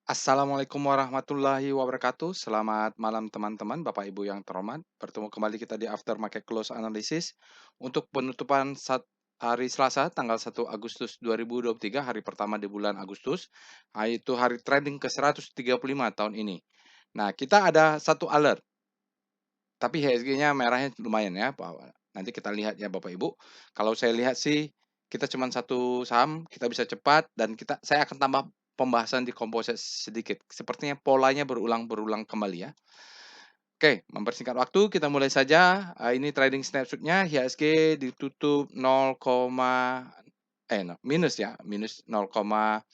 Assalamualaikum warahmatullahi wabarakatuh. Selamat malam teman-teman, Bapak Ibu yang terhormat. Bertemu kembali kita di After Market Close Analysis untuk penutupan hari Selasa tanggal 1 Agustus 2023, hari pertama di bulan Agustus. Itu hari trading ke-135 tahun ini. Nah, kita ada satu alert, tapi HSG-nya merahnya lumayan ya. Nanti kita lihat ya Bapak Ibu. Kalau saya lihat sih kita cuma satu saham, kita bisa cepat dan saya akan tambah pembahasan di komposit sedikit. Sepertinya polanya berulang-berulang kembali ya. Oke, mempersingkat waktu kita mulai saja. Ini trading snapshot-nya IHSG ditutup minus ya, minus 0,65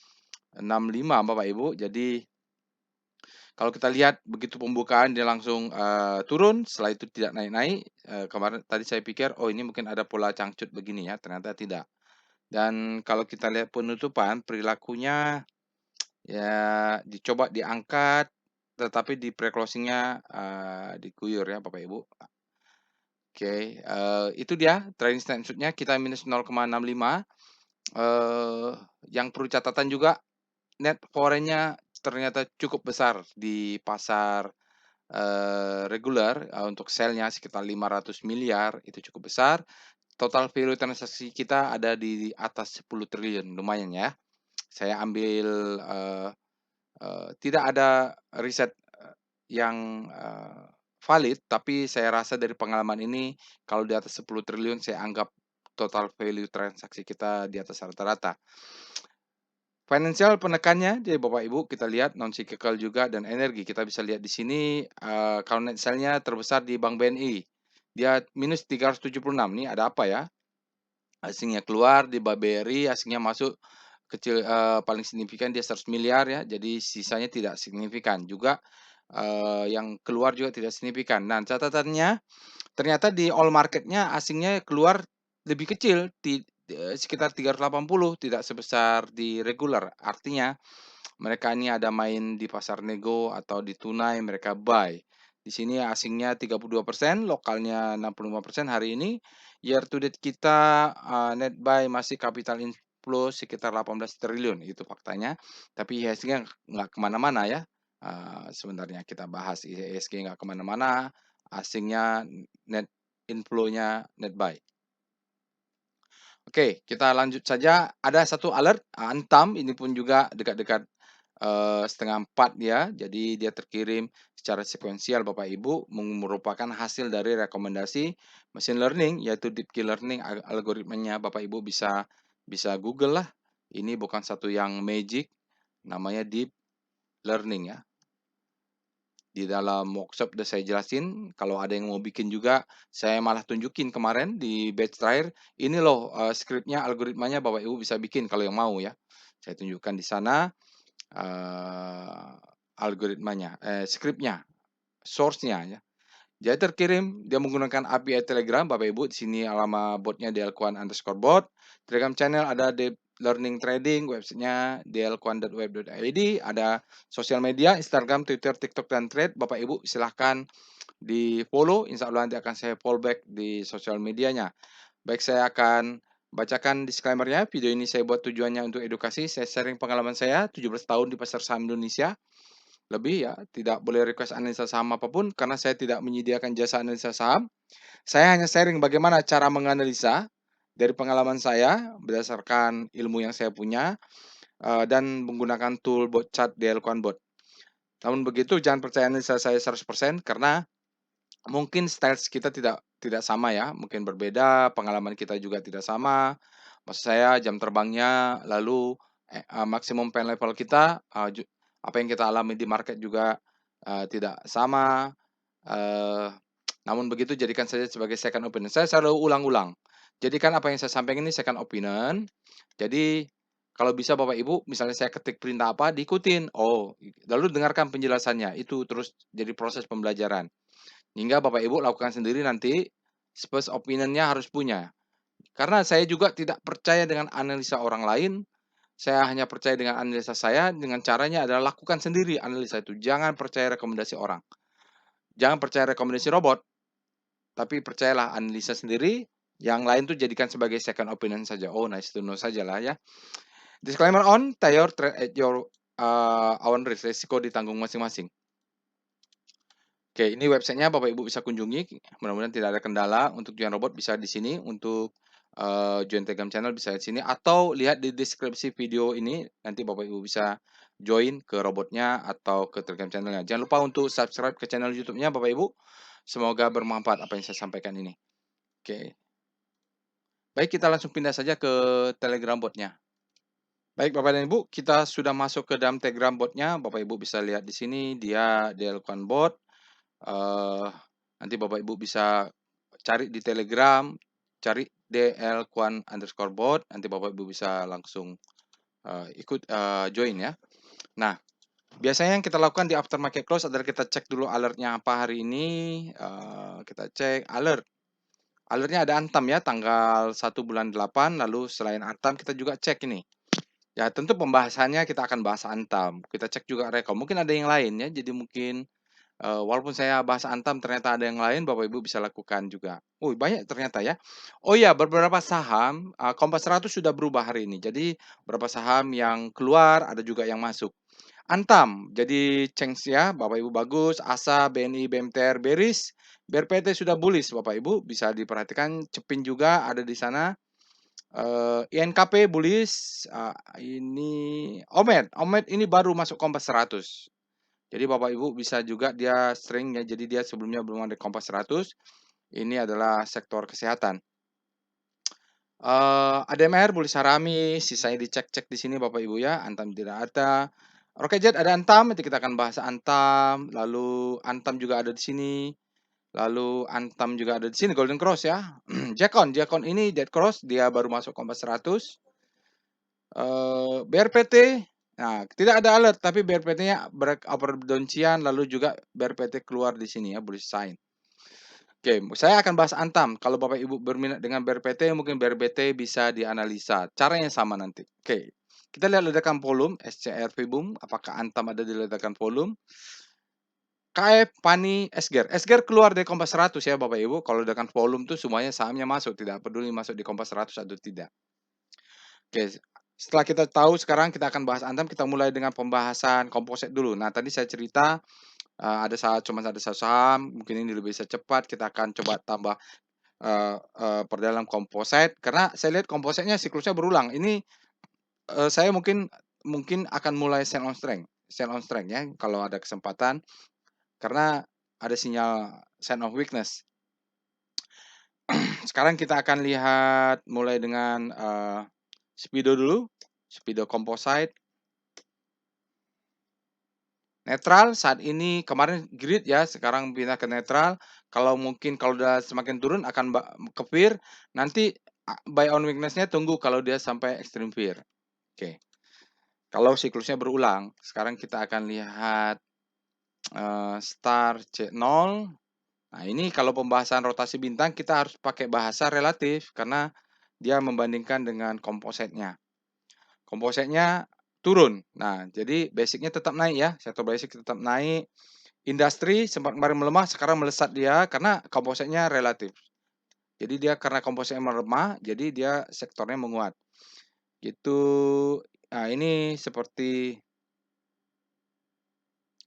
Bapak Ibu. Jadi kalau kita lihat begitu pembukaan dia langsung, turun, setelah itu tidak naik-naik, kemarin tadi saya pikir, "Oh ini mungkin ada pola cangcut begini ya," ternyata tidak. Dan kalau kita lihat penutupan, perilakunya ya dicoba diangkat, tetapi di pre-closing-nya, diguyur ya Bapak Ibu. Oke, itu dia trading snapshot-nya kita minus 0,65, yang perlu catatan juga net foreign-nya ternyata cukup besar di pasar reguler, untuk sell-nya sekitar 500 miliar, itu cukup besar. Total value transaksi kita ada di atas 10 triliun, lumayan ya. Saya ambil, tidak ada riset, yang, valid, tapi saya rasa dari pengalaman ini, kalau di atas 10 triliun saya anggap total value transaksi kita di atas rata-rata. Financial penekannya jadi Bapak Ibu kita lihat non cyclical juga dan energi. Kita bisa lihat di sini, kalau net sell-nya terbesar di Bank BNI. Dia minus 376 nih ada apa ya? Asingnya keluar di BRI, asingnya masuk kecil, paling signifikan dia 100 miliar ya, jadi sisanya tidak signifikan. Juga, yang keluar juga tidak signifikan. Nah catatannya ternyata di all market-nya asingnya keluar lebih kecil, sekitar 380, tidak sebesar di regular. Artinya mereka ini ada main di pasar nego atau di tunai mereka buy. Di sini asingnya 32%, lokalnya 65% hari ini. Year to date kita, net buy masih capital inflow sekitar 18 triliun, itu faktanya. Tapi IHSG nggak kemana-mana ya, sebenarnya kita bahas IHSG nggak kemana-mana, asingnya net inflow-nya net buy. Oke, kita lanjut saja. Ada satu alert, Antam, ini pun juga dekat-dekat, 3:30 ya. Jadi dia terkirim secara sekuensial Bapak Ibu, merupakan hasil dari rekomendasi machine learning, yaitu deep learning algoritmanya Bapak Ibu bisa bisa Google lah. Ini bukan satu yang magic, namanya deep learning ya. Di dalam workshop udah saya jelasin, kalau ada yang mau bikin juga, saya malah tunjukin kemarin di batch terakhir, ini loh, skripnya, algoritmanya Bapak Ibu bisa bikin kalau yang mau ya. Saya tunjukkan di sana, algoritmanya, skripnya, source-nya ya. Jadi terkirim, dia menggunakan API Telegram, Bapak Ibu, di sini alamat botnya @delquan_bot. Telegram channel ada Deep Learning Trading, websitenya delquan.web.id, ada sosial media, Instagram, Twitter, TikTok, dan Thread. Bapak Ibu silahkan di-follow, insya Allah nanti akan saya fallback di sosial medianya. Baik, saya akan bacakan disclaimer-nya. Video ini saya buat tujuannya untuk edukasi, saya sharing pengalaman saya, 17 tahun di pasar saham Indonesia. Lebih ya, tidak boleh request analisa saham apapun karena saya tidak menyediakan jasa analisa saham. Saya hanya sharing bagaimana cara menganalisa dari pengalaman saya berdasarkan ilmu yang saya punya, dan menggunakan tool bot chart di Elquan Bot. Namun begitu jangan percaya analisa saya 100% karena mungkin style kita tidak sama ya, mungkin berbeda, pengalaman kita juga tidak sama. Maksud saya jam terbangnya, lalu, maksimum pain level kita, apa yang kita alami di market juga, tidak sama. Eee, Namun begitu jadikan saja sebagai second opinion. Saya selalu ulang-ulang, jadikan apa yang saya sampaikan ini second opinion. Jadi kalau bisa Bapak Ibu, misalnya saya ketik perintah apa, diikutin. Oh, lalu dengarkan penjelasannya, itu terus jadi proses pembelajaran. Hingga Bapak Ibu lakukan sendiri nanti, first opinion-nya harus punya. Karena saya juga tidak percaya dengan analisa orang lain, saya hanya percaya dengan analisa saya, dengan caranya adalah lakukan sendiri analisa itu, jangan percaya rekomendasi orang. Jangan percaya rekomendasi robot, tapi percayalah analisa sendiri, yang lain tuh jadikan sebagai second opinion saja. Oh, nice to know sajalah ya. Disclaimer on, trade at your own risk, resiko ditanggung masing-masing. Oke, ini websitenya Bapak Ibu bisa kunjungi. Mudah-mudahan tidak ada kendala. Untuk join robot bisa di sini. Untuk join Telegram channel bisa di sini. Atau lihat di deskripsi video ini. Nanti Bapak Ibu bisa join ke robotnya atau ke Telegram channelnya. Jangan lupa untuk subscribe ke channel YouTube-nya Bapak Ibu. Semoga bermanfaat apa yang saya sampaikan ini. Oke. Baik, kita langsung pindah saja ke Telegram botnya. Baik Bapak dan Ibu, kita sudah masuk ke dalam Telegram botnya. Bapak Ibu bisa lihat di sini dia dilakukan bot. Nanti Bapak Ibu bisa cari di Telegram, cari DL_bot. Nanti Bapak Ibu bisa langsung ikut join ya. Nah, biasanya yang kita lakukan di after market close adalah kita cek dulu alertnya apa hari ini. Kita cek alert. Alertnya ada Antam ya, tanggal 1 bulan 8. Lalu selain Antam kita juga cek ini. Ya, tentu pembahasannya kita akan bahas Antam. Kita cek juga Rekom. Mungkin ada yang lain ya. Jadi mungkin walaupun saya bahas Antam ternyata ada yang lain, Bapak Ibu bisa lakukan juga. Banyak ternyata ya. Oh ya, beberapa saham Kompas 100 sudah berubah hari ini. Jadi beberapa saham yang keluar, ada juga yang masuk. Antam, jadi Cengs ya, Bapak Ibu bagus. Asa, BNI, BMTR, bearish. BRPT sudah bullish, Bapak Ibu bisa diperhatikan. Cepin juga ada di sana. INKP bullish. Ini Omed ini baru masuk Kompas 100. Jadi Bapak Ibu bisa juga dia sering ya, jadi dia sebelumnya belum ada Kompas 100. Ini adalah sektor kesehatan. ADMR bullish Harami, sisanya dicek-cek di sini Bapak Ibu ya. Antam tidak ada. Rokejet ada Antam, nanti kita akan bahas Antam. Lalu Antam juga ada di sini. Lalu Antam juga ada di sini, Golden Cross ya. Jakon ini Dead Cross, dia baru masuk Kompas 100. BRPT, nah tidak ada alert, tapi BRPT-nya break upper downsian, lalu juga BRPT keluar di sini ya, bullish sign. Oke, saya akan bahas Antam. Kalau Bapak Ibu berminat dengan BRPT, mungkin BRPT bisa dianalisa. Caranya sama nanti. Oke, kita lihat ledakan volume, SCR Fibum, apakah Antam ada di ledakan volume. KF, Pani, Esger. Esger keluar dari Kompas 100 ya Bapak Ibu. Kalau ledakan volume tuh semuanya sahamnya masuk, tidak peduli masuk di Kompas 100 atau tidak. Oke, setelah kita tahu sekarang kita akan bahas Antam, kita mulai dengan pembahasan komposit dulu. Nah, tadi saya cerita cuma ada satu saham, mungkin ini lebih bisa cepat, kita akan coba tambah perdalam komposit karena saya lihat kompositnya siklusnya berulang. Ini saya mungkin akan mulai sell on strength ya kalau ada kesempatan karena ada sinyal sign of weakness. Sekarang kita akan lihat mulai dengan Speedo dulu, Speedo Composite. Netral saat ini kemarin grid ya, sekarang pindah ke netral. Kalau udah semakin turun akan ke fear. Nanti buy on weakness-nya tunggu kalau dia sampai extreme fear. Oke. Kalau siklusnya berulang, sekarang kita akan lihat star C0. Nah, ini kalau pembahasan rotasi bintang kita harus pakai bahasa relatif karena dia membandingkan dengan kompositnya. Kompositnya turun. Nah, jadi basicnya tetap naik ya. Sektor basic tetap naik. Industri sempat kemarin melemah, sekarang melesat dia karena kompositnya relatif. Jadi dia karena kompositnya melemah, jadi dia sektornya menguat. Gitu. Nah, ini seperti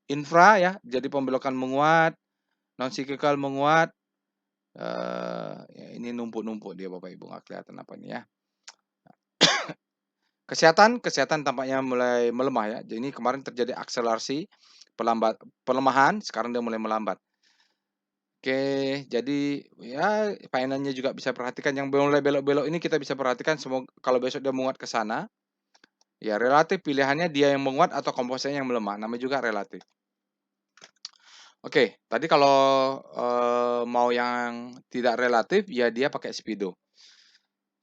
infra ya, jadi pembelokan menguat, non cyclical menguat. Ya ini numpuk-numpuk dia Bapak Ibu, nggak kelihatan apa ini ya. Kesehatan tampaknya mulai melemah ya. Jadi ini kemarin terjadi akselerasi pelemahan, sekarang dia mulai melambat. Oke, jadi ya finance-nya juga bisa perhatikan yang mulai belok-belok ini kita bisa perhatikan semoga kalau besok dia menguat ke sana. Ya relatif pilihannya dia yang menguat atau kompositnya yang melemah, namanya juga relatif. Oke, tadi kalau mau yang tidak relatif ya dia pakai Speedo.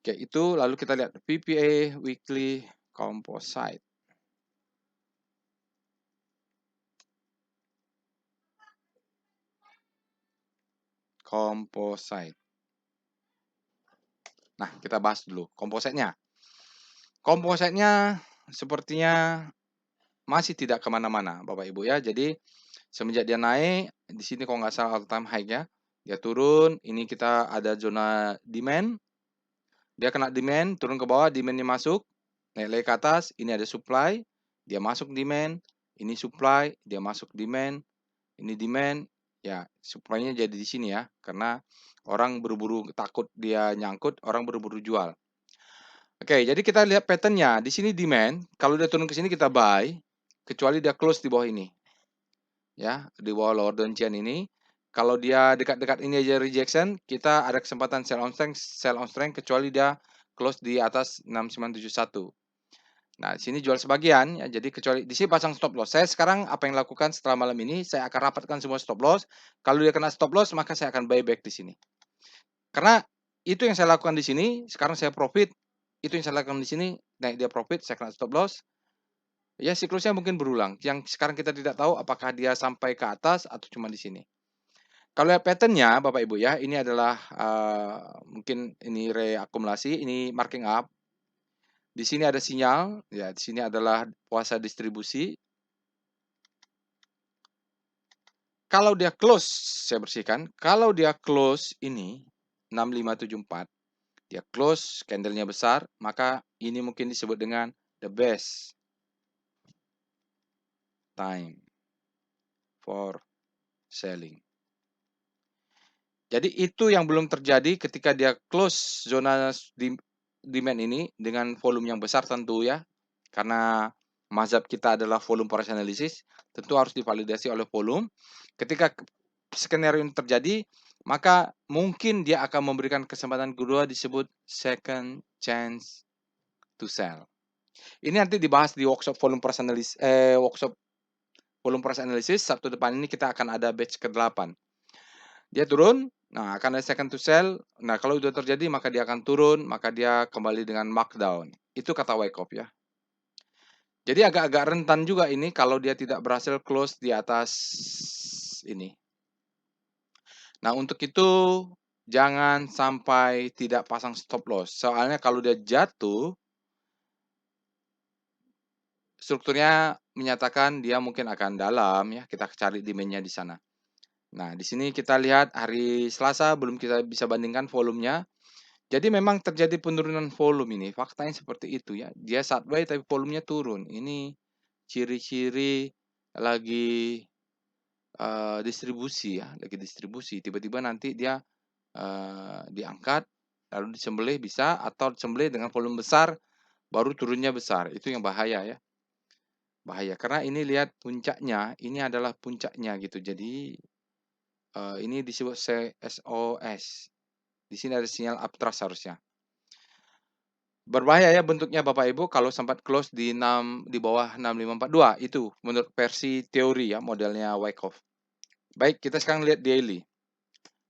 Oke, itu lalu kita lihat VPA Weekly Composite. Composite. Nah, kita bahas dulu kompositnya. Kompositnya sepertinya masih tidak kemana-mana, Bapak Ibu ya. Jadi semenjak dia naik, di sini kalau nggak salah all time high-nya, dia turun. Ini kita ada zona demand. Dia kena demand, turun ke bawah, demand-nya masuk, naik lagi ke atas. Ini ada supply. dia masuk demand, ini supply, dia masuk demand, ini demand, ya supply-nya jadi di sini ya, karena orang buru-buru takut dia nyangkut, orang buru-buru jual. Oke, jadi kita lihat pattern-nya. Di sini demand, kalau dia turun ke sini kita buy, kecuali dia close di bawah ini. Ya, di bawah lower downtrend ini. Kalau dia dekat-dekat ini aja rejection, kita ada kesempatan sell on strength kecuali dia close di atas 6971. Nah, di sini jual sebagian ya, jadi kecuali di sini pasang stop loss. Saya sekarang apa yang lakukan setelah malam ini, saya akan rapatkan semua stop loss. Kalau dia kena stop loss, maka saya akan buy back di sini. Karena itu yang saya lakukan di sini, sekarang saya profit. Itu yang saya lakukan di sini, naik dia profit, saya kena stop loss. Ya, siklusnya mungkin berulang. Yang sekarang kita tidak tahu apakah dia sampai ke atas atau cuma di sini. Kalau lihat pattern-nya Bapak Ibu ya, ini adalah mungkin ini reakumulasi, ini marking up. Di sini ada sinyal, ya di sini adalah puasa distribusi. Kalau dia close, saya bersihkan. Kalau dia close ini 6574, dia close, candlenya besar, maka ini mungkin disebut dengan the best time for selling. Jadi itu yang belum terjadi ketika dia close zona demand ini dengan volume yang besar tentu ya. Karena mazhab kita adalah volume price analysis, tentu harus divalidasi oleh volume. Ketika skenario ini terjadi, maka mungkin dia akan memberikan kesempatan kedua disebut second chance to sell. Ini nanti dibahas di workshop volume price analysis Sabtu depan ini kita akan ada batch ke-8. Dia turun, nah akan ada second to sell. Nah, kalau sudah terjadi maka dia akan turun, maka dia kembali dengan markdown. Itu kata Wyckoff ya. Jadi agak-agak rentan juga ini kalau dia tidak berhasil close di atas ini. Nah, untuk itu jangan sampai tidak pasang stop loss. Soalnya kalau dia jatuh, strukturnya menyatakan dia mungkin akan dalam ya. Kita cari demand-nya di sana. Nah, di sini kita lihat hari Selasa belum kita bisa bandingkan volumenya. Jadi memang terjadi penurunan volume ini. Faktanya seperti itu ya. Dia sideways tapi volumenya turun. Ini ciri-ciri lagi distribusi ya, lagi distribusi. Tiba-tiba nanti dia diangkat lalu disembelih bisa atau disembelih dengan volume besar baru turunnya besar. Itu yang bahaya ya. Bahaya karena ini lihat puncaknya, ini adalah puncaknya gitu. Jadi ini disebut SOS. Di sini ada sinyal uptrust harusnya. Berbahaya ya bentuknya Bapak Ibu kalau sempat close di bawah 6542 itu menurut versi teori ya modelnya Wyckoff. Baik, kita sekarang lihat daily.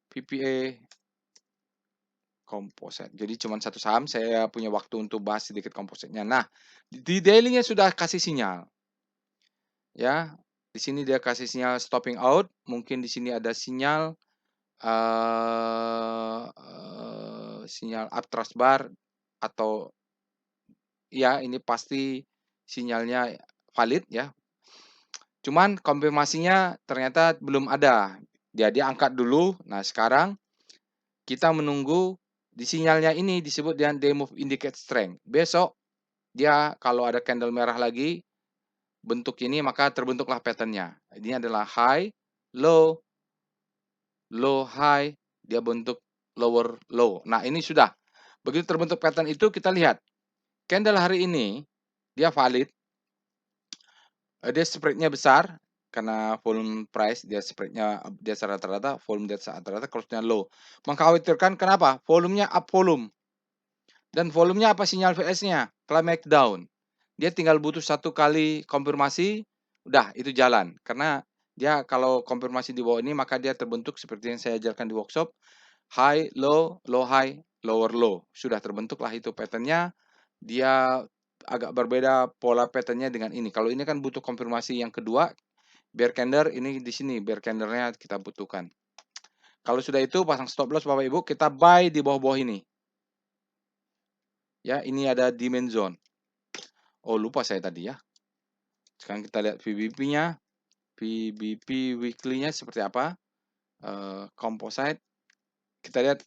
PPA Composite. Jadi cuma satu saham, saya punya waktu untuk bahas sedikit composite-nya. Nah, di daily-nya sudah kasih sinyal. Ya, di sini dia kasih sinyal stopping out, mungkin di sini ada sinyal sinyal uptrust bar atau ya ini pasti sinyalnya valid ya. Cuman konfirmasinya ternyata belum ada. Jadi angkat dulu. Nah, sekarang kita menunggu di sinyalnya ini disebut dengan day move indicate strength. Besok dia kalau ada candle merah lagi bentuk ini maka terbentuklah pattern-nya. Ini adalah high, low, low, high, dia bentuk lower low. Nah, ini sudah. Begitu terbentuk pattern itu kita lihat. Candle hari ini dia valid. Dia spread-nya besar karena volume price dia spread-nya dia rata-rata, volume dia rata-rata, close-nya low. Mengkhawatirkan kenapa? Volumenya up volume. Dan volumenya apa sinyal VS-nya? Climate down. Dia tinggal butuh satu kali konfirmasi, udah itu jalan. Karena dia kalau konfirmasi di bawah ini maka dia terbentuk seperti yang saya ajarkan di workshop. High, low, low, high, lower, low. Sudah terbentuklah itu pattern-nya. Dia agak berbeda pola pattern-nya dengan ini. Kalau ini kan butuh konfirmasi yang kedua, bear candle ini di sini bear candle-nya kita butuhkan. Kalau sudah itu pasang stop loss Bapak Ibu, kita buy di bawah-bawah ini. Ya, ini ada demand zone. Oh, lupa saya tadi ya. Sekarang kita lihat VBP-nya. VBP weekly-nya seperti apa? Composite. Kita lihat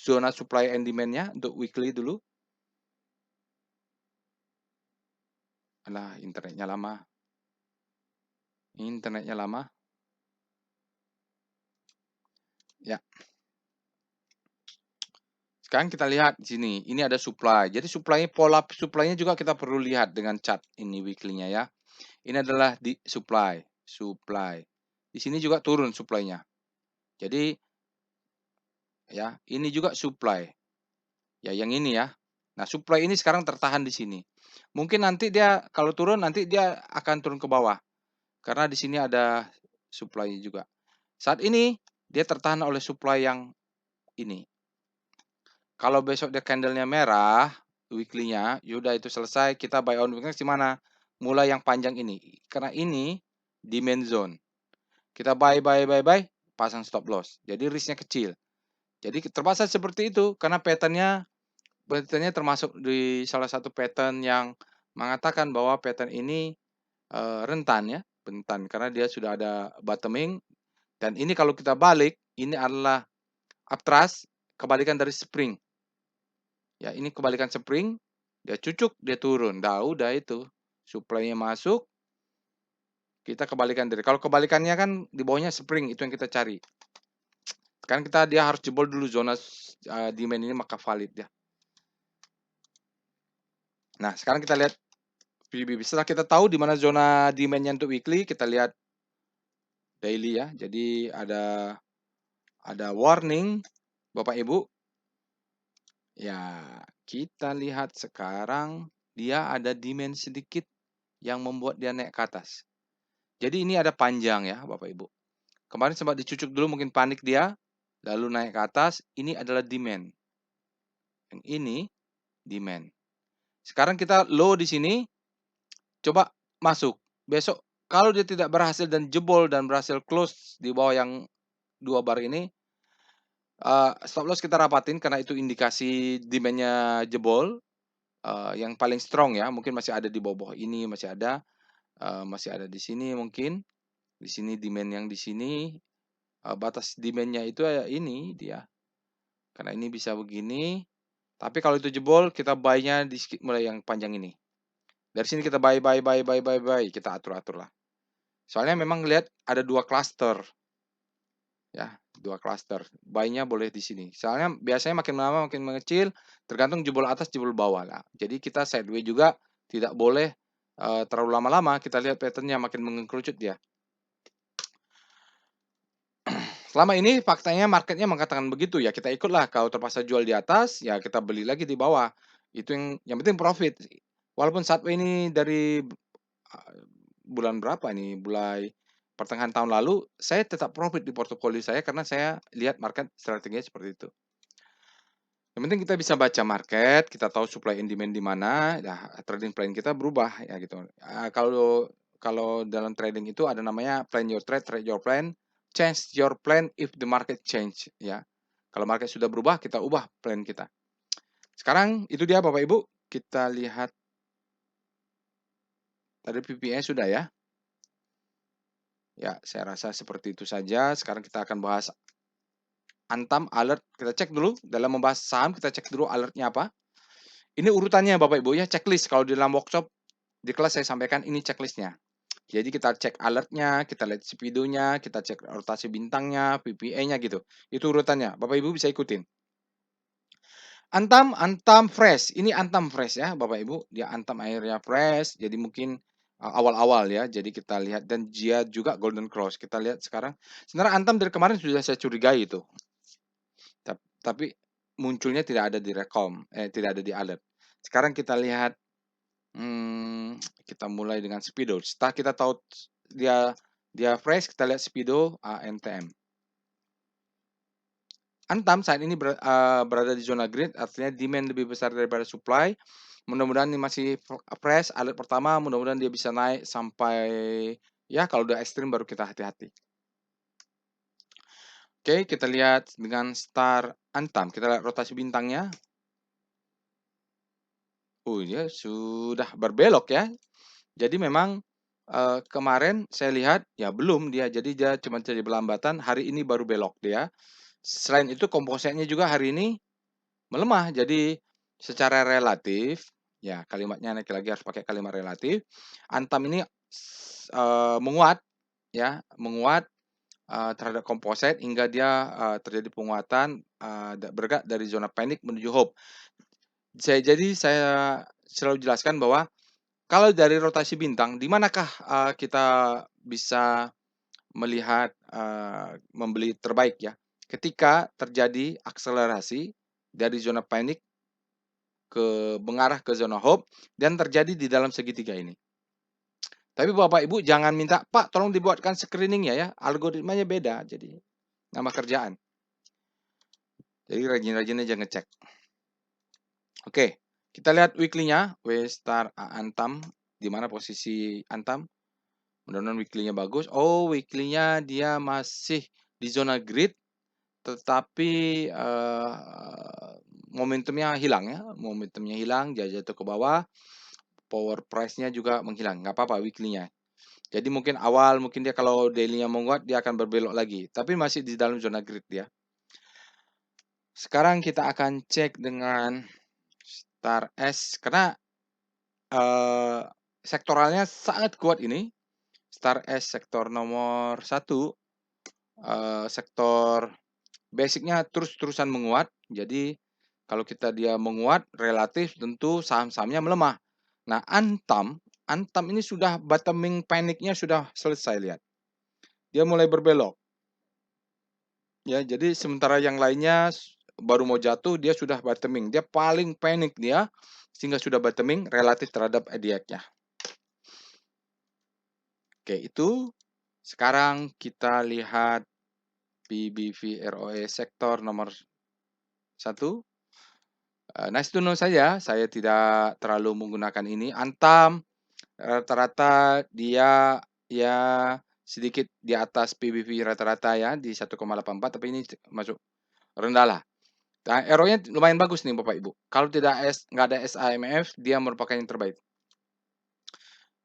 zona supply and demand-nya untuk weekly dulu. Alah, internetnya lama. Internetnya lama. Ya. Sekarang kita lihat di sini. Ini ada supply. Jadi pola supply-nya juga kita perlu lihat dengan chart ini weekly-nya ya. Ini adalah di supply. Di sini juga turun supply-nya. Jadi ya, ini juga supply. Ya, yang ini ya. Nah, supply ini sekarang tertahan di sini. Mungkin nanti dia kalau turun nanti dia akan turun ke bawah. Karena di sini ada supply juga. Saat ini dia tertahan oleh supply yang ini. Kalau besok dia candle-nya merah, weekly-nya, yaudah itu selesai, kita buy on weakness di mana? Mulai yang panjang ini. Karena ini demand zone. Kita buy, pasang stop loss. Jadi risk-nya kecil. Jadi terpaksa seperti itu karena pattern-nya termasuk di salah satu pattern yang mengatakan bahwa pattern ini rentan ya, rentan karena dia sudah ada bottoming dan ini kalau kita balik ini adalah uptrust kebalikan dari spring. Ya, ini kebalikan spring, dia cucuk, dia turun. Dah udah itu. Supply-nya masuk, kita kebalikan dari. Kalau kebalikannya kan di bawahnya spring, itu yang kita cari. Sekarang dia harus jebol dulu zona demand ini maka valid ya. Nah, sekarang kita lihat VBB. Setelah kita tahu di mana zona demand-nya untuk weekly, kita lihat daily ya. Jadi ada warning Bapak Ibu. Ya, kita lihat sekarang dia ada demand sedikit yang membuat dia naik ke atas. Jadi ini ada panjang ya Bapak Ibu. Kemarin sempat dicucuk dulu mungkin panik dia, lalu naik ke atas, ini adalah demand. Yang ini demand. Sekarang kita low di sini, coba masuk. Besok kalau dia tidak berhasil dan jebol dan berhasil close di bawah yang 2 bar ini, stop loss kita rapatin karena itu indikasi demand-nya jebol. Yang paling strong ya, mungkin masih ada di bawah ini, masih ada di sini mungkin. Di sini demand yang di sini, batas demand-nya itu ini dia. Karena ini bisa begini, tapi kalau itu jebol kita buy-nya mulai yang panjang ini. Dari sini kita buy, kita atur-atur lah. Soalnya memang lihat ada 2 cluster. Ya, 2 cluster. Buy-nya boleh di sini. Soalnya biasanya makin lama makin mengecil, tergantung jebol atas, jebol bawah lah. Jadi kita sideways juga tidak boleh terlalu lama-lama. Kita lihat pattern-nya makin mengkerucut dia. Selama ini faktanya marketnya mengatakan begitu ya, kita ikutlah. Kalau terpaksa jual di atas, ya kita beli lagi di bawah. Itu yang penting profit. Walaupun saat ini dari bulan berapa nih, mulai pertengahan tahun lalu, saya tetap profit di portofolio saya karena saya lihat market strateginya seperti itu. Yang penting kita bisa baca market, kita tahu supply and demand di mana, ya trading plan kita berubah ya gitu. Kalau dalam trading itu ada namanya plan your trade, trade your plan, change your plan if the market change ya. Kalau market sudah berubah, kita ubah plan kita. Sekarang itu dia Bapak Ibu, kita lihat tadi PPE sudah ya. Ya, saya rasa seperti itu saja. Sekarang kita akan bahas Antam alert. Kita cek dulu dalam membahas saham, kita cek dulu alertnya apa. Ini urutannya Bapak Ibu ya, checklist. Kalau di dalam workshop di kelas saya sampaikan ini checklistnya. Jadi kita cek alertnya, kita lihat speedonya, kita cek rotasi bintangnya, PPE-nya gitu. Itu urutannya. Bapak Ibu bisa ikutin. Antam fresh. Ini Antam fresh ya, Bapak Ibu. Dia Antam airnya fresh. Jadi mungkin awal-awal ya. Jadi kita lihat dan dia juga golden cross. Kita lihat sekarang. Sebenarnya Antam dari kemarin sudah saya curigai itu. Tapi munculnya tidak ada di tidak ada di alert. Sekarang kita lihat kita mulai dengan speedo. Setelah kita tahu dia fresh, kita lihat speedo ANTM. Antam saat ini berada di zona green, artinya demand lebih besar daripada supply. Mudah-mudahan ini masih fresh, alert pertama, mudah-mudahan dia bisa naik sampai ya kalau udah ekstrim baru kita hati-hati. Oke, kita lihat dengan star Antam. Kita lihat rotasi bintangnya. Oh, dia sudah berbelok ya. Jadi memang kemarin saya lihat ya belum dia, jadi dia cuma terjadi pelambatan, hari ini baru belok dia. Selain itu kompositnya juga hari ini melemah, jadi secara relatif Ya, kalimatnya nanti lagi harus pakai kalimat relatif. Antam ini menguat, ya, menguat terhadap komposit hingga dia terjadi penguatan bergerak dari zona panik menuju hope. Jadi saya selalu jelaskan bahwa kalau dari rotasi bintang, di manakah kita bisa melihat membeli terbaik ya? Ketika terjadi akselerasi dari zona panik mengarah ke zona hope dan terjadi di dalam segitiga ini. Tapi Bapak Ibu jangan minta, "Pak, tolong dibuatkan screening ya, algoritmanya beda." Jadi nama kerjaan. Jadi rajin-rajin aja ngecek. Oke, kita lihat weekly-nya, W-star Antam, di mana posisi Antam. Mudah-mudahan weekly-nya bagus. Oh, weekly-nya dia masih di zona grid, tetapi momentumnya hilang ya, momentumnya hilang, dia jatuh ke bawah, power price-nya juga menghilang. Nggak apa-apa weekly-nya. Jadi mungkin awal, mungkin dia kalau daily-nya menguat, dia akan berbelok lagi. Tapi masih di dalam zona grid dia. Sekarang kita akan cek dengan Star S, karena sektoralnya sangat kuat ini. Star S sektor nomor 1, sektor basicnya terus-terusan menguat. Jadi kalau dia menguat, relatif tentu saham-sahamnya melemah. Nah, Antam ini sudah bottoming paniknya sudah selesai, lihat. Dia mulai berbelok. Ya, jadi sementara yang lainnya baru mau jatuh, dia sudah bottoming. Dia paling panik dia, sehingga sudah bottoming relatif terhadap EDX-nya. Oke, itu. Sekarang kita lihat PBVROE sektor nomor 1. Nice to know saja, saya tidak terlalu menggunakan ini. Antam rata-rata dia ya sedikit di atas PBV rata-rata ya di 1,84, tapi ini masuk rendah lah. Nah, ROE-nya lumayan bagus nih Bapak Ibu. Kalau nggak ada SAMF, dia merupakan yang terbaik,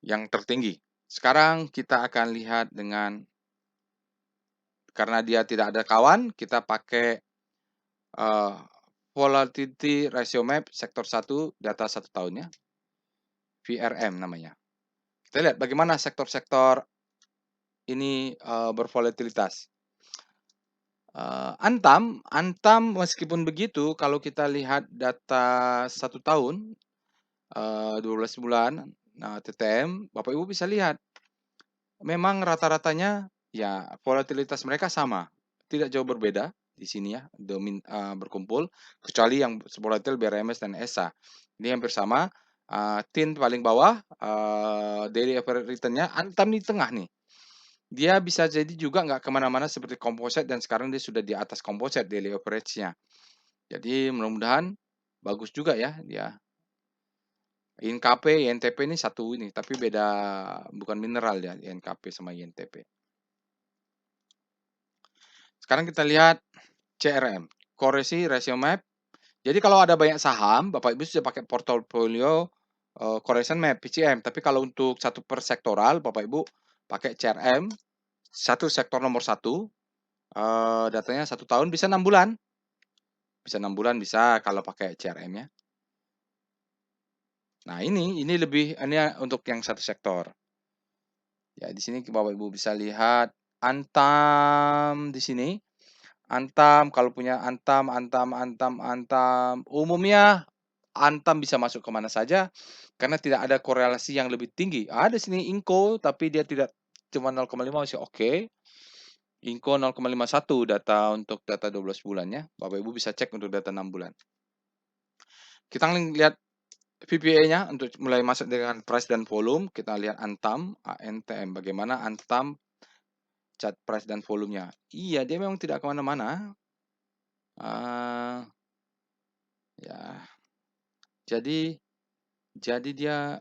yang tertinggi. Sekarang kita akan lihat karena dia tidak ada kawan, kita pakai volatility ratio map sektor 1 data 1 tahunnya. VRM namanya. Kita lihat bagaimana sektor-sektor ini bervolatilitas. Antam meskipun begitu, kalau kita lihat data 1 tahun, 12 bulan, TTM, Bapak Ibu bisa lihat, memang rata-ratanya ya volatilitas mereka sama, tidak jauh berbeda di sini ya, berkumpul, kecuali yang volatil BRMS dan ESA. Ini hampir sama. TIN paling bawah, daily average return-nya, Antam di tengah nih. Dia bisa jadi juga nggak kemana-mana seperti composite, dan sekarang dia sudah di atas composite daily average-nya. Jadi mudah-mudahan bagus juga ya dia. INKP, INTP ini satu ini, tapi beda, bukan mineral ya, INKP sama INTP. Sekarang kita lihat CRM, Correlation Ratio Map. Jadi kalau ada banyak saham, Bapak Ibu sudah pakai portofolio correlation map, PCM. Tapi kalau untuk satu per sektoral, Bapak Ibu pakai CRM, satu sektor nomor 1, datanya 1 tahun, bisa 6 bulan. Bisa 6 bulan bisa kalau pakai CRM-nya. Nah, ini untuk yang satu sektor. Ya, di sini Bapak Ibu bisa lihat Antam di sini. Antam, kalau punya Antam, umumnya Antam bisa masuk ke mana saja karena tidak ada korelasi yang lebih tinggi. Ada sini Inco, tapi dia tidak, cuma 0,5 masih oke. Inco 0,51 data untuk data 12 bulannya. Bapak Ibu bisa cek untuk data 6 bulan. Kita lihat VPA-nya untuk mulai masuk dengan price dan volume. Kita lihat Antam, ANTM. Bagaimana Antam chart price dan volumenya. Iya, dia memang tidak kemana-mana. Ya, jadi dia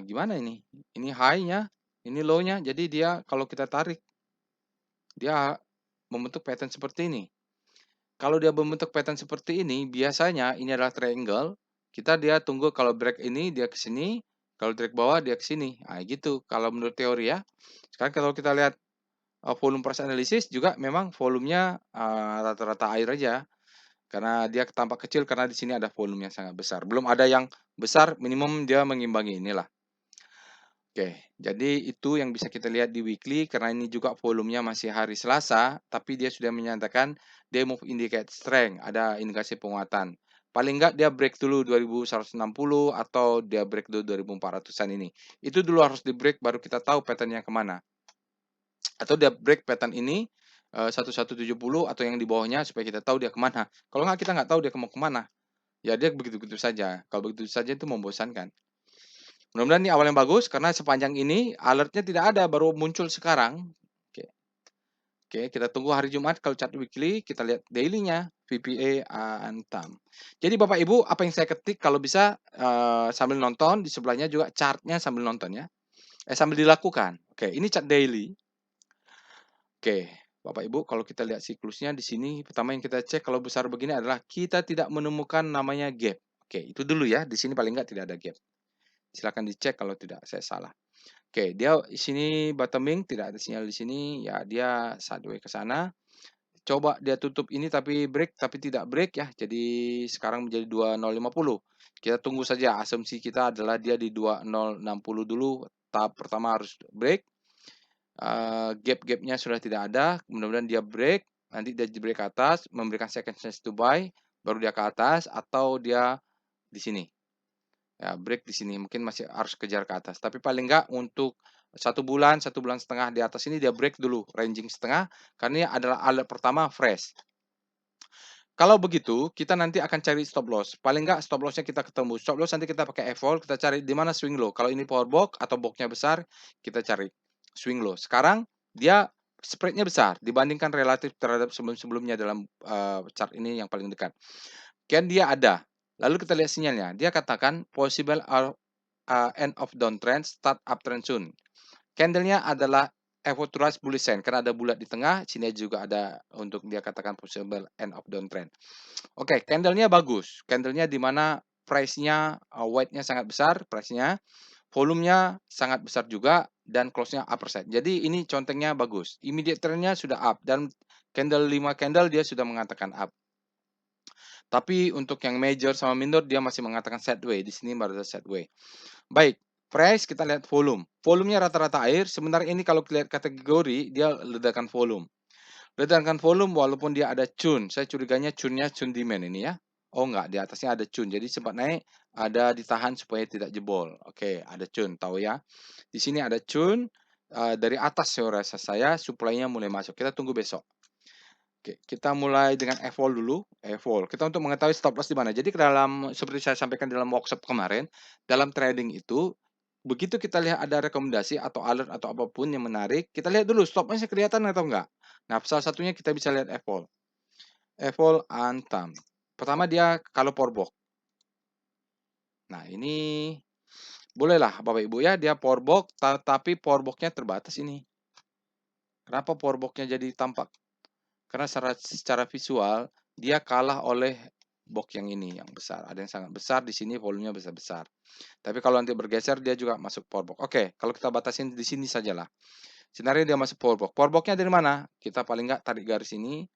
gimana ini? Ini high-nya, ini low-nya. Jadi dia kalau kita tarik, dia membentuk pattern seperti ini. Kalau dia membentuk pattern seperti ini, biasanya ini adalah triangle. Dia tunggu kalau break ini dia ke sini, kalau break bawah dia ke sini. Nah, gitu kalau menurut teori ya. Sekarang kalau kita lihat volume price analysis juga memang volumenya rata-rata air aja. Karena dia tampak kecil karena di sini ada volume yang sangat besar. Belum ada yang besar, minimum dia mengimbangi inilah. Oke, jadi itu yang bisa kita lihat di weekly karena ini juga volumenya masih hari Selasa, tapi dia sudah menyatakan dia move indicate strength, ada indikasi penguatan. Paling enggak dia break dulu 2160 atau dia break dulu 2400-an ini. Itu dulu harus di break baru kita tahu patternnya kemana. Atau dia break pattern ini 1170 atau yang di bawahnya supaya kita tahu dia kemana. Kalau nggak kita nggak tahu dia mau kemana. Ya dia begitu-begitu saja. Kalau begitu saja itu membosankan. Mudah-mudahan ini awal yang bagus karena sepanjang ini alertnya tidak ada, baru muncul sekarang. Oke, oke, kita tunggu hari Jumat kalau chart weekly, kita lihat daily-nya, VPA Antam. Jadi Bapak Ibu, apa yang saya ketik kalau bisa sambil nonton, di sebelahnya juga chart-nya sambil nonton ya. Sambil dilakukan. Oke, ini chart daily. Oke, Bapak Ibu, kalau kita lihat siklusnya di sini, pertama yang kita cek kalau besar begini adalah kita tidak menemukan namanya gap. Oke, itu dulu ya. Di sini paling nggak tidak ada gap. Silakan dicek kalau tidak saya salah. Oke, dia di sini bottoming, tidak ada sinyal di sini, ya dia sideways ke sana. Coba dia tutup ini tapi break, tapi tidak break ya. Jadi sekarang menjadi 2050. Kita tunggu saja, asumsi kita adalah dia di 2060 dulu. Tahap pertama harus break. Gap-gapnya sudah tidak ada, mudah-mudahan dia break, nanti dia break ke atas, memberikan second chance to buy, baru dia ke atas atau dia di sini. Ya, break di sini mungkin masih harus kejar ke atas. Tapi paling enggak untuk 1 bulan, 1 bulan setengah di atas ini dia break dulu ranging setengah karena ini adalah alert pertama fresh. Kalau begitu, kita nanti akan cari stop loss. Paling enggak stop loss-nya kita ketemu. Stop loss nanti kita pakai evol, kita cari di mana swing low. Kalau ini power box atau box-nya besar, kita cari swing low. Sekarang dia spread-nya besar dibandingkan relatif terhadap sebelum-sebelumnya dalam chart ini yang paling dekat. Kan dia ada. Lalu kita lihat sinyalnya. Dia katakan possible end of downtrend, start uptrend soon. Candle-nya adalah authorized bullish sign karena ada bulat di tengah, sini juga ada untuk dia katakan possible end of downtrend. Oke, candle-nya bagus. Candle-nya di mana price-nya white-nya sangat besar, price-nya, volumenya sangat besar juga dan close-nya upper side. Jadi ini contengnya bagus. Immediate trend-nya sudah up dan candle 5 candle dia sudah mengatakan up. Tapi untuk yang major sama minor dia masih mengatakan sideway. Di sini baru ada sideway. Baik, price kita lihat volume. Volumenya rata-rata air, sementara ini kalau lihat kategori dia ledakan volume. Ledakan volume walaupun dia ada chun, saya curiganya chunnya chun demand ini ya. Oh enggak, di atasnya ada chun. Jadi sempat naik, ada ditahan supaya tidak jebol. Oke, ada chun, tahu ya. Di sini ada chun, dari atas saya rasa saya supply-nya mulai masuk. Kita tunggu besok. Oke, kita mulai dengan evol dulu. Evol. Kita untuk mengetahui stop loss di mana. Jadi dalam seperti saya sampaikan dalam workshop kemarin, dalam trading itu begitu kita lihat ada rekomendasi atau alert atau apapun yang menarik, kita lihat dulu stop loss-nya kelihatan atau enggak. Nah, salah satunya kita bisa lihat evol. Evol Antam. Pertama dia kalau power box. Nah, ini bolehlah Bapak Ibu ya, dia power box tapi power box-nya terbatas ini. Kenapa power box-nya jadi tampak? Karena secara visual dia kalah oleh box yang ini yang besar. Ada yang sangat besar di sini volumenya besar-besar. Tapi kalau nanti bergeser dia juga masuk power box. Oke, kalau kita batasin di sini sajalah. Sebenarnya dia masuk power box. Power box-nya dari mana? Kita paling nggak tarik garis ini.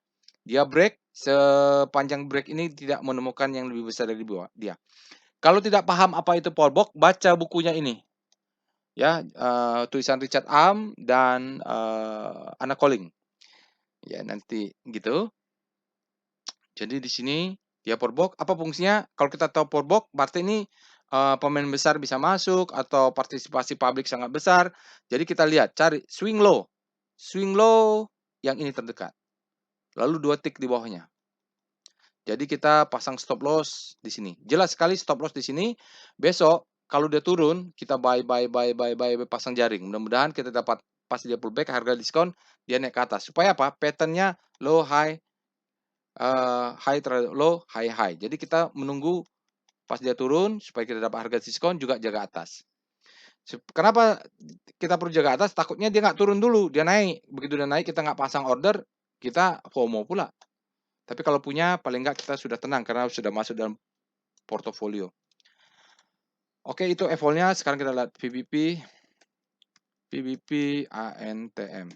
Dia break, sepanjang break ini tidak menemukan yang lebih besar dari bawah dia. Kalau tidak paham apa itu power box, baca bukunya ini. Ya, tulisan Richard Am dan Anna Colling. Ya, nanti gitu. Jadi di sini dia power box, apa fungsinya? Kalau kita tahu power box, berarti ini pemain besar bisa masuk atau partisipasi publik sangat besar. Jadi kita lihat, cari swing low yang ini terdekat. Lalu 2 tick di bawahnya. Jadi kita pasang stop loss di sini. Jelas sekali stop loss di sini. Besok kalau dia turun, kita buy pasang jaring. Mudah-mudahan kita dapat pas dia pullback harga diskon, dia naik ke atas. Supaya apa? Pattern-nya low high high terhadap low, high high. Jadi kita menunggu pas dia turun supaya kita dapat harga diskon juga jaga atas. Kenapa kita perlu jaga atas? Takutnya dia nggak turun dulu, dia naik. Begitu dia naik kita nggak pasang order, kita FOMO pula. Tapi kalau punya paling nggak kita sudah tenang karena sudah masuk dalam portofolio. Oke, itu evolnya. Sekarang kita lihat VBP ANTM.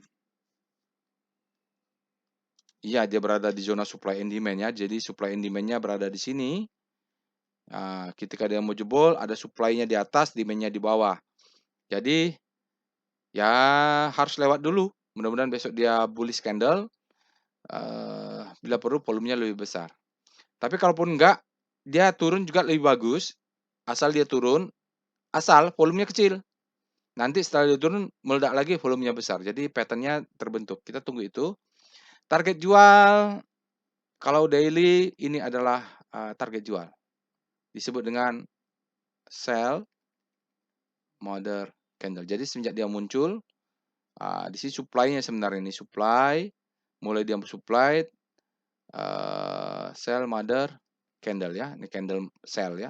Iya, dia berada di zona supply and demand ya. Jadi supply and demand-nya berada di sini. Nah, ketika dia mau jebol, ada supply-nya di atas, demand-nya di bawah. Jadi ya harus lewat dulu. Mudah-mudahan besok dia bullish candle. Bila perlu volumenya lebih besar. Tapi kalaupun enggak, dia turun juga lebih bagus. Asal dia turun, asal volumenya kecil. Nanti setelah dia turun, meledak lagi volumenya besar. Jadi pattern-nya terbentuk. Kita tunggu itu. Target jual, kalau daily ini adalah target jual. Disebut dengan sell mother candle. Jadi semenjak dia muncul, di sini supply-nya sebenarnya ini supply, mulai dia supply sell mother candle ya, ini candle sell ya.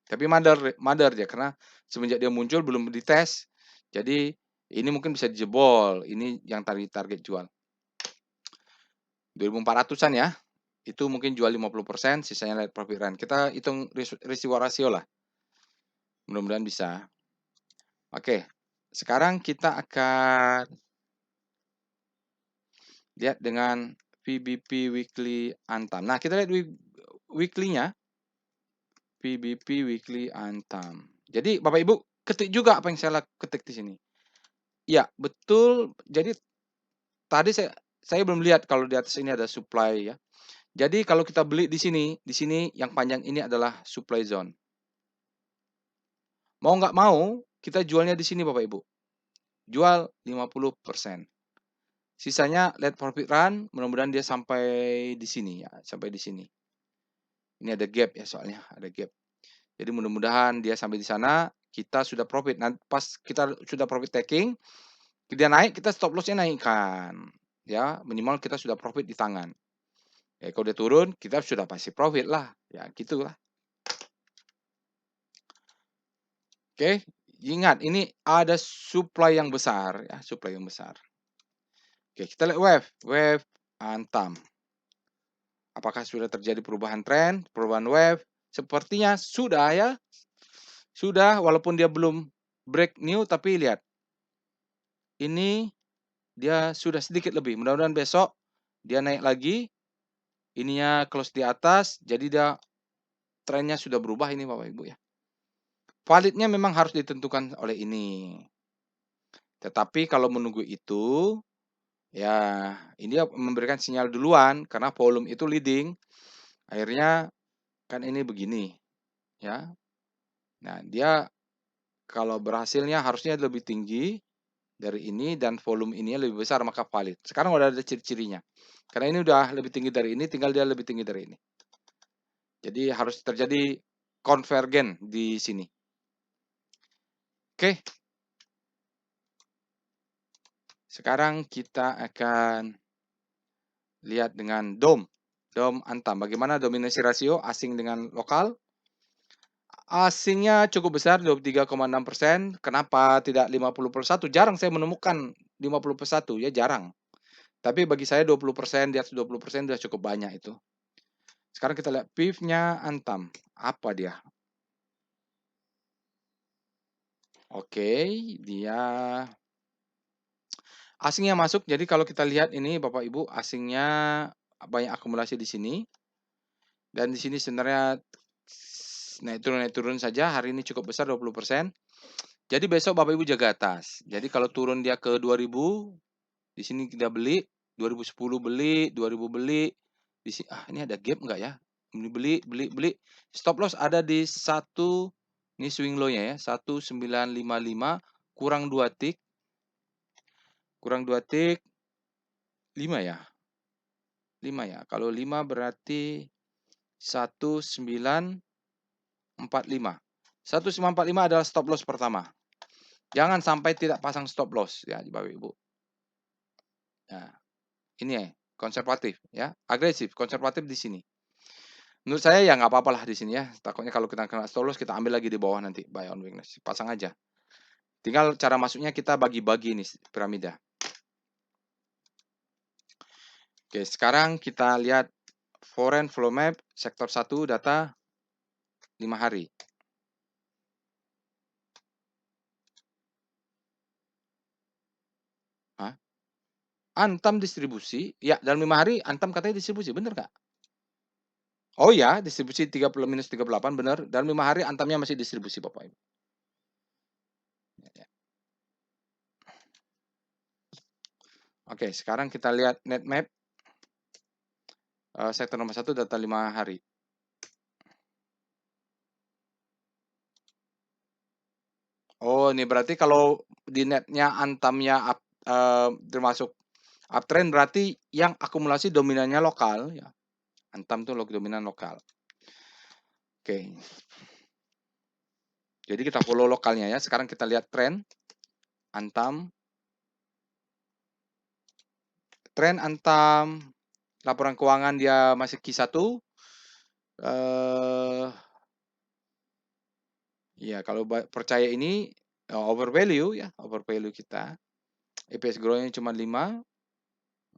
Tapi mother dia karena semenjak dia muncul belum dites. Jadi ini mungkin bisa dijebol. Ini yang target jual. 2.400-an ya. Itu mungkin jual 50%, sisanya net profit run. Kita hitung risiko rasio lah. Mudah-mudahan bisa. Oke. Sekarang kita akan lihat dengan VBP weekly Antam. Nah, kita lihat weekly-nya. VBP weekly Antam. Jadi Bapak Ibu ketik juga apa yang saya ketik di sini. Ya, betul. Jadi tadi saya belum lihat kalau di atas ini ada supply ya. Jadi kalau kita beli di sini yang panjang ini adalah supply zone. Mau nggak mau, kita jualnya di sini Bapak Ibu. Jual 50%. Sisanya let profit run, mudah-mudahan dia sampai di sini ya, sampai di sini. Ini ada gap ya soalnya, ada gap. Jadi mudah-mudahan dia sampai di sana, kita sudah profit. Nah, pas kita sudah profit taking, dia naik, kita stop loss-nya naikkan. Ya, minimal kita sudah profit di tangan. Ya, kalau dia turun, kita sudah pasti profit lah. Ya, gitulah. Oke, ingat ini ada supply yang besar ya, supply yang besar. Oke, kita lihat wave Antam. Apakah sudah terjadi perubahan tren, perubahan wave? Sepertinya sudah ya. Sudah walaupun dia belum break new tapi lihat. Ini dia sudah sedikit lebih. Mudah-mudahan besok dia naik lagi. Ininya close di atas, jadi dia trennya sudah berubah ini Bapak Ibu ya. Validnya memang harus ditentukan oleh ini. Tetapi kalau menunggu itu, ya ini dia memberikan sinyal duluan karena volume itu leading. Akhirnya kan ini begini, ya. Nah, dia kalau berhasilnya harusnya lebih tinggi dari ini dan volume ini lebih besar maka valid. Sekarang udah ada ciri-cirinya. Karena ini udah lebih tinggi dari ini, tinggal dia lebih tinggi dari ini. Jadi harus terjadi konvergen di sini. Oke. Sekarang kita akan lihat dengan DOM. DOM Antam. Bagaimana dominasi rasio asing dengan lokal? Asingnya cukup besar 23,6%. Kenapa tidak 50%? Jarang saya menemukan 50% ya jarang. Tapi bagi saya 20%, di atas 20% sudah cukup banyak itu. Sekarang kita lihat PIF-nya Antam. Apa dia? Oke, dia asingnya masuk. Jadi kalau kita lihat ini Bapak Ibu, asingnya banyak akumulasi di sini. Dan di sini sebenarnya naik turun saja. Hari ini cukup besar 20%. Jadi besok Bapak Ibu jaga atas. Jadi kalau turun dia ke 2000, di sini kita beli, 2010 beli, 2000 beli. Di sini ini ada gap enggak ya? Beli. Stop loss ada di 1, ini swing low-nya ya, 1955 kurang 2 tick. Kurang 2 tick 5 ya? 5 ya. Kalau 5 berarti 1945. 1945 adalah stop loss pertama. Jangan sampai tidak pasang stop loss ya Bapak Ibu. Nah, ini ya, konservatif ya, agresif, konservatif di sini. Menurut saya ya nggak apa-apa lah di sini ya. Takutnya kalau kita kena stop loss kita ambil lagi di bawah nanti buy on weakness. Pasang aja. Tinggal cara masuknya kita bagi-bagi nih piramida. Oke, sekarang kita lihat foreign flow map sektor 1 data 5 hari. Hah? Antam distribusi, ya dalam 5 hari Antam katanya distribusi, bener nggak? Oh ya, distribusi 30 minus 38 bener, dalam 5 hari Antamnya masih distribusi Bapak Ibu. Ya, ya. Oke, sekarang kita lihat net map. Sektor nomor 1 data 5 hari. Oh, ini berarti kalau di netnya Antamnya termasuk uptrend berarti yang akumulasi dominannya lokal ya. Antam tuh dominan lokal. Oke. Jadi kita follow lokalnya ya. Sekarang kita lihat tren Antam. Tren Antam laporan keuangan dia masih Q1. Ya kalau percaya ini overvalue ya, overvalue kita. EPS growth-nya cuma 5.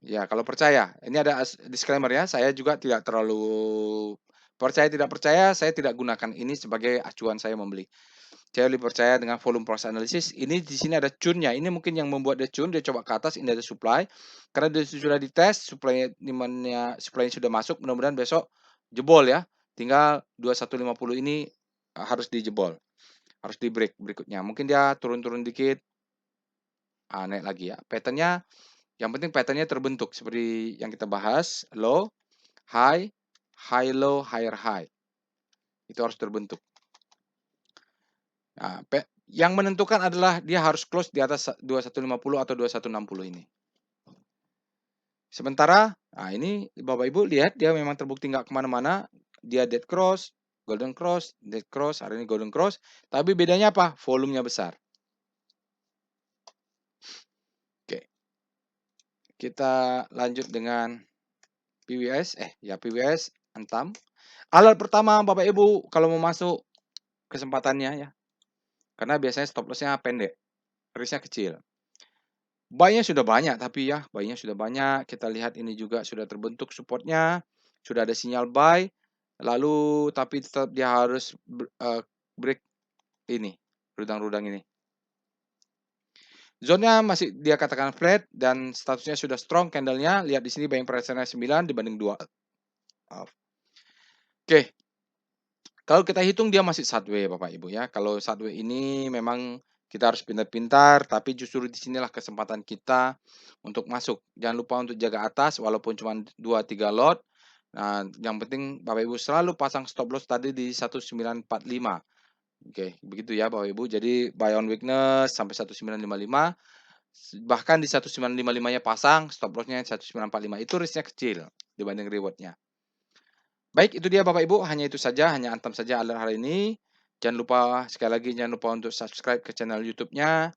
Ya, kalau percaya, ini ada disclaimer ya, saya juga tidak terlalu percaya tidak percaya, saya tidak gunakan ini sebagai acuan saya membeli. Saya lebih percaya dengan volume price analysis. Ini di sini ada churn-nya. Ini mungkin yang membuat dia churn, dia coba ke atas, ini ada supply. Karena dia sudah dites, supply-nya sudah masuk, mudah-mudahan besok jebol ya. Tinggal 2150 ini harus dijebol. Harus di break berikutnya. Mungkin dia turun-turun dikit, naik lagi ya. Pattern-nya yang penting pattern-nya terbentuk seperti yang kita bahas, low, high, high low, higher high. Itu harus terbentuk. Nah, yang menentukan adalah dia harus close di atas 2150 atau 2160 ini. Sementara, nah ini Bapak Ibu lihat dia memang terbukti nggak kemana-mana. Dia dead cross, golden cross, dead cross, hari ini golden cross. Tapi bedanya apa? Volumenya besar. Oke. Kita lanjut dengan PWS. PWS, Antam. Alat pertama Bapak Ibu kalau mau masuk kesempatannya ya. Karena biasanya stop loss-nya pendek, risk-nya kecil. Buy-nya sudah banyak tapi ya, buy-nya sudah banyak. Kita lihat ini juga sudah terbentuk support-nya, sudah ada sinyal buy. Lalu tapi tetap dia harus break ini, rudang-rudang ini. Zone-nya masih dia katakan flat dan statusnya sudah strong candle-nya. Lihat di sini buying pressure-nya 9 dibanding 2. Oke. Kalau kita hitung dia masih sideways Bapak Ibu ya. Kalau sideways ini memang kita harus pintar-pintar, tapi justru disinilah kesempatan kita untuk masuk. Jangan lupa untuk jaga atas walaupun cuma 2-3 lot. Nah, yang penting Bapak Ibu selalu pasang stop loss tadi di 1945. Oke, begitu ya Bapak Ibu. Jadi buy on weakness sampai 1955. Bahkan di 1955-nya pasang, stop loss-nya 1945. Itu risk-nya kecil dibanding reward-nya. Baik, itu dia Bapak Ibu, hanya itu saja, hanya Antam saja alert hari ini. Jangan lupa, sekali lagi jangan lupa untuk subscribe ke channel YouTube-nya.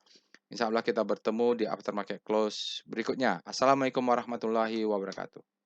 Insya Allah kita bertemu di aftermarket close berikutnya. Assalamualaikum warahmatullahi wabarakatuh.